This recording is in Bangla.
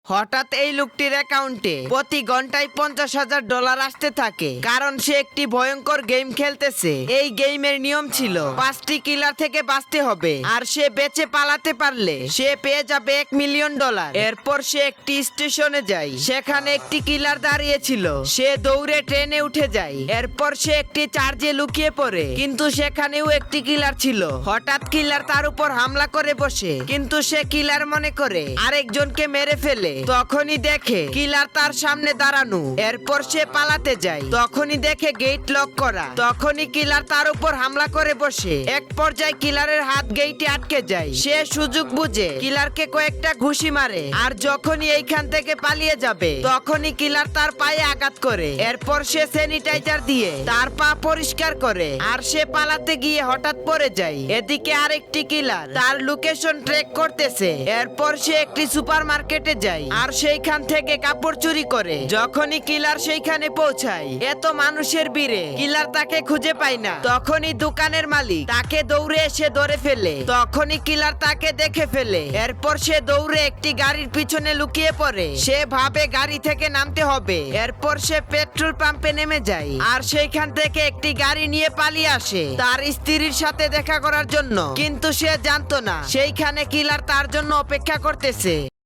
হঠাৎ এই লোকটির অ্যাকাউন্টে প্রতি ঘন্টায় $50,000 আসতে থাকে, কারণ সে একটি ভয়ঙ্কর গেম খেলতেছে। এই গেমের নিয়ম ছিল 5টি কিলার থেকে বাঁচতে হবে, আর সে বেঁচে পালাতে পারলে সে পেয়ে যাবে $1,000,000। এরপর সে একটি স্টেশনে যায়, সেখানে একটি কিলার দাঁড়িয়ে ছিল। সে দৌড়ে ট্রেনে উঠে যায়। এরপর সে একটি চার্জে লুকিয়ে পড়ে, কিন্তু সেখানেও একটি কিলার ছিল। হঠাৎ কিলার তার উপর হামলা করে বসে, কিন্তু সে কিলার মনে করে আরেকজনকে মেরে ফেলে। তখনই দেখে কিলার তার সামনে দাঁড়ানো। এরপর সে পালাতে যায়, তখনই দেখে গেট লক করা। তখনই কিলার তার উপর হামলা করে বসে। এক পর্যায়ে কিলারের হাত গেইটে আটকে যায়। সে সুযোগ বুঝে কিলারকে কয়েকটা ঘুষি মারে, আর যখনই এইখান থেকে পালিয়ে যাবে তখনই কিলার তার পায়ে আঘাত করে। এরপর সে স্যানিটাইজার দিয়ে তার পা পরিষ্কার করে, আর সে পালাতে গিয়ে হঠাৎ পড়ে যায়। এদিকে আরেকটি কিলার তার লোকেশন ট্র্যাক করতেছে। এরপর সে একটি সুপারমার্কেটে যায়, আর সেইখান থেকে কাপড় চুরি করে। যখনই কিলার সেইখানে পৌঁছায়, এত মানুষের ভিড়ে কিলার তাকে খুঁজে পায় না। তখনই দোকানের মালিক তাকে দৌড়ে এসে ধরে ফেলে। তখনই কিলার তাকে দেখে ফেলে। এরপর সে দৌড়ে একটি গাড়ির পিছনে লুকিয়ে পড়ে। সে ভাবে গাড়ি থেকে নামতে হবে। এরপর সে পেট্রোল পাম্পে নেমে যায়, আর সেইখান থেকে একটি গাড়ি নিয়ে পালিয়ে আসে তার স্ত্রীর সাথে দেখা করার জন্য। কিন্তু সে জানতো না সেইখানে কিলার তার জন্য অপেক্ষা করতেছে।